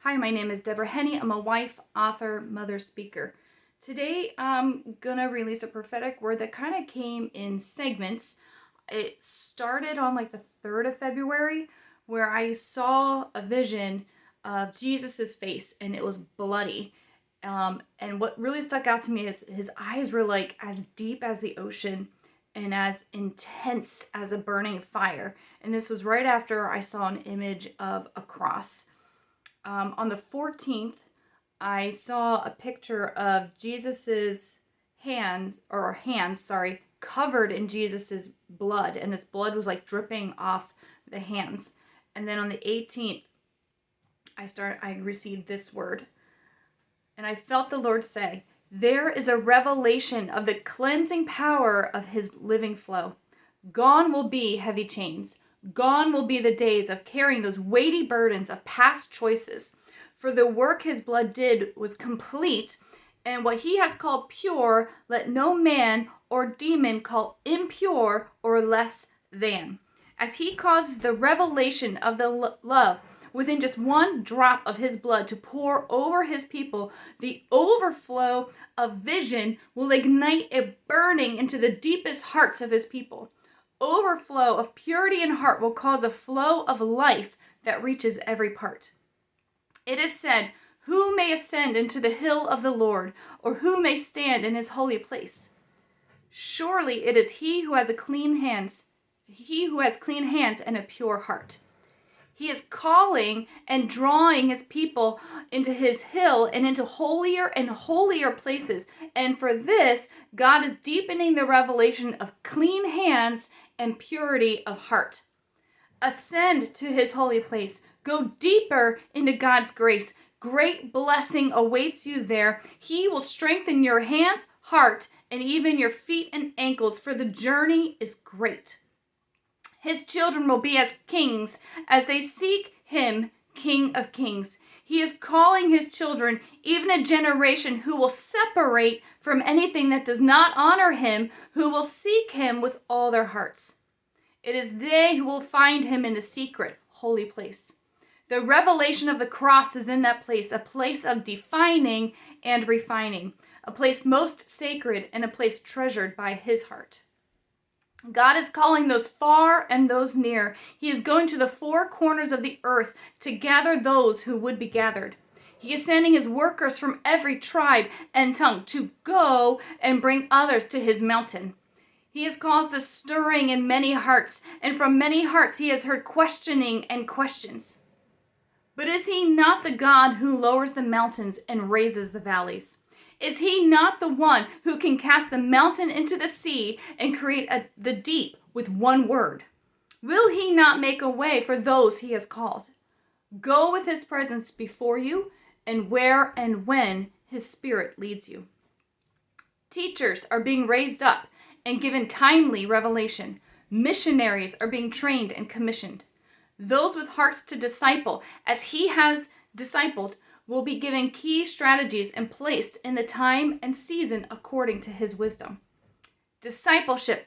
Hi, my name is Deborah Henney. I'm a wife, author, mother, speaker. Today I'm going to release a prophetic word that kind of came in segments. It started on like the 3rd of February where I saw a vision of Jesus's face and it was bloody. And what really stuck out to me is his eyes were like as deep as the ocean and as intense as a burning fire. And this was right after I saw an image of a cross. On the 14th, I saw a picture of Jesus's hands, covered in Jesus's blood, and this blood was like dripping off the hands. And then on the 18th, I received this word, and I felt the Lord say, "There is a revelation of the cleansing power of His living flow. Gone will be heavy chains. Gone will be the days of carrying those weighty burdens of past choices. For the work His blood did was complete, and what He has called pure, let no man or demon call impure or less than." As He causes the revelation of the love within just one drop of His blood to pour over His people, the overflow of vision will ignite a burning into the deepest hearts of His people. Overflow of purity in heart will cause a flow of life that reaches every part. It is said, "Who may ascend into the hill of the Lord, or who may stand in His holy place?" Surely it is He who has clean hands and a pure heart. He is calling and drawing His people into His hill and into holier and holier places. And for this, God is deepening the revelation of clean hands and purity of heart. Ascend to His holy place. Go deeper into God's grace. Great blessing awaits you there. He will strengthen your hands, heart, and even your feet and ankles, for the journey is great. His children will be as kings as they seek Him, King of Kings. He is calling His children, even a generation who will separate from anything that does not honor Him, who will seek Him with all their hearts. It is they who will find Him in the secret, holy place. The revelation of the cross is in that place, a place of defining and refining, a place most sacred and a place treasured by His heart. God is calling those far and those near. He is going to the four corners of the earth to gather those who would be gathered. He is sending His workers from every tribe and tongue to go and bring others to His mountain. He has caused a stirring in many hearts, and from many hearts He has heard questioning and questions. But is He not the God who lowers the mountains and raises the valleys? Is He not the one who can cast the mountain into the sea and create the deep with one word? Will He not make a way for those He has called? Go with His presence before you, and where and when His Spirit leads you. Teachers are being raised up and given timely revelation. Missionaries are being trained and commissioned. Those with hearts to disciple, as He has discipled, will be given key strategies and placed in the time and season according to His wisdom. Discipleship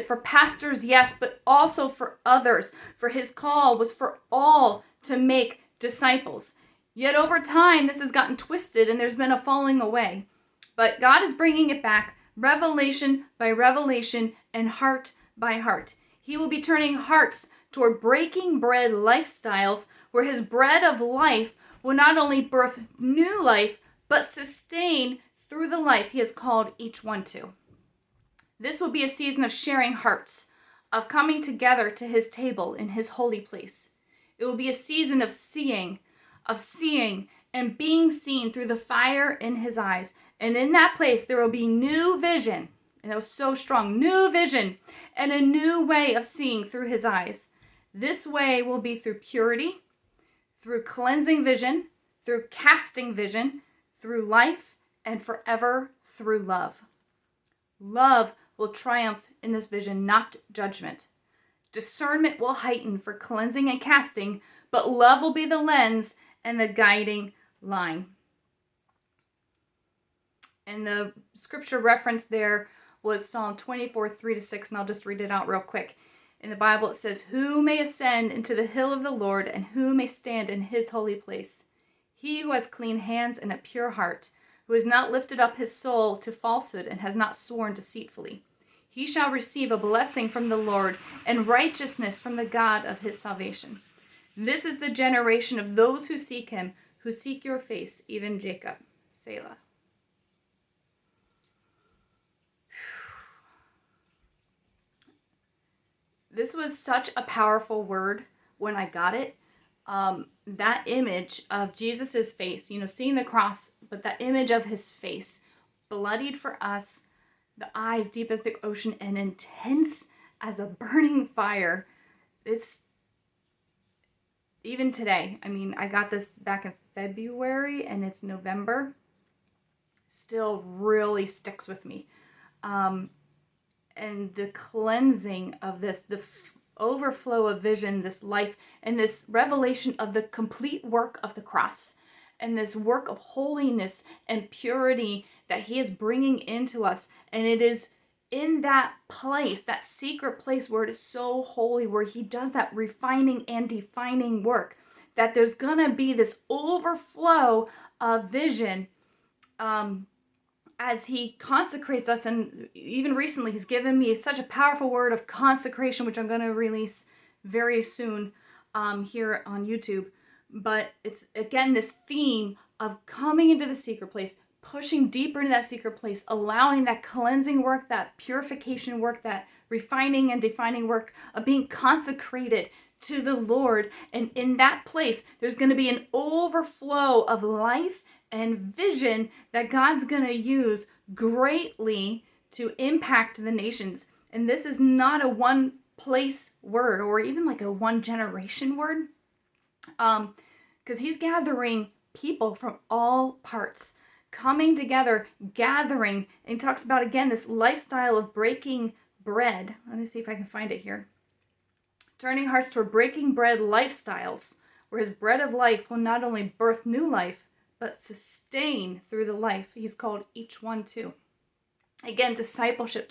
for pastors, yes, but also for others. For His call was for all to make disciples. Yet over time, this has gotten twisted and there's been a falling away. But God is bringing it back, revelation by revelation and heart by heart. He will be turning hearts toward breaking bread lifestyles where His bread of life will not only birth new life, but sustain through the life He has called each one to. This will be a season of sharing hearts, of coming together to His table in His holy place. It will be a season of seeing and being seen through the fire in His eyes. And in that place, there will be new vision. And that was so strong. New vision and a new way of seeing through His eyes. This way will be through purity, through cleansing vision, through casting vision, through life, and forever through love. Love will triumph in this vision, not judgment. Discernment will heighten for cleansing and casting, but love will be the lens and the guiding line. And the scripture reference there was Psalm 24, 3-6, and I'll just read it out real quick. In the Bible it says, "Who may ascend into the hill of the Lord, and who may stand in his holy place? He who has clean hands and a pure heart, who has not lifted up his soul to falsehood and has not sworn deceitfully. He shall receive a blessing from the Lord and righteousness from the God of his salvation. This is the generation of those who seek him, who seek your face, even Jacob." Selah. This was such a powerful word when I got it. That image of Jesus's face, seeing the cross, but that image of his face, bloodied for us, the eyes deep as the ocean and intense as a burning fire. It's even today. I mean, I got this back in February and it's November. Still really sticks with me. And the cleansing of this, the overflow of vision, this life, and this revelation of the complete work of the cross, and this work of holiness and purity that he is bringing into us. And it is in that place, that secret place where it is so holy, where he does that refining and defining work, that there's gonna be this overflow of vision as he consecrates us. And even recently he's given me such a powerful word of consecration, which I'm going to release very soon here on YouTube. But it's again this theme of coming into the secret place, pushing deeper into that secret place, allowing that cleansing work, that purification work, that refining and defining work of being consecrated to the Lord. And in that place there's going to be an overflow of life and vision that God's going to use greatly to impact the nations. And this is not a one place word or even like a one generation word, because he's gathering people from all parts, coming together, gathering. And he talks about, again, this lifestyle of breaking bread. Let me see if I can find it here. Turning hearts toward breaking bread lifestyles, where his bread of life will not only birth new life, but sustain through the life he's called each one to. Again, discipleship.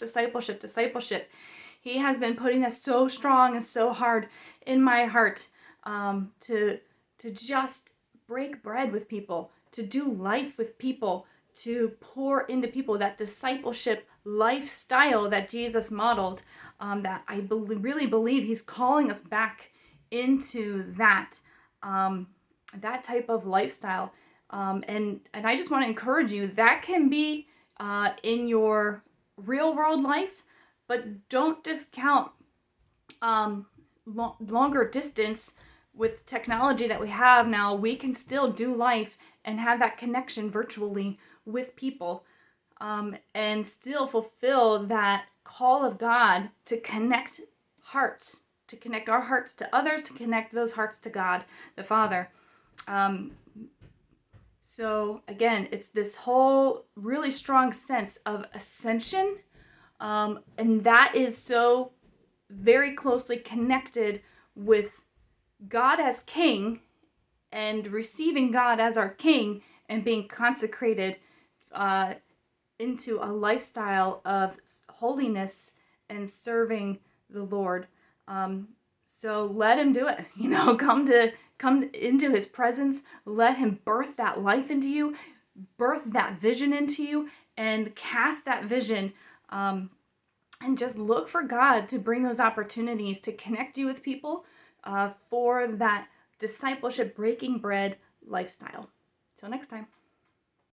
He has been putting that so strong and so hard in my heart, to just break bread with people, to do life with people, to pour into people, that discipleship lifestyle that Jesus modeled, that I really believe he's calling us back into that type of lifestyle. And I just want to encourage you, that can be in your real world life, but don't discount longer distance. With technology that we have now, we can still do life and have that connection virtually with people, and still fulfill that call of God to connect hearts, to connect our hearts to others, to connect those hearts to God, the Father. So again, it's this whole really strong sense of ascension, and that is so very closely connected with God as King and receiving God as our King and being consecrated into a lifestyle of holiness and serving the Lord. So let him do it. Come into his presence. Let him birth that life into you, birth that vision into you, and cast that vision. And just look for God to bring those opportunities to connect you with people for that discipleship breaking bread lifestyle. Till next time.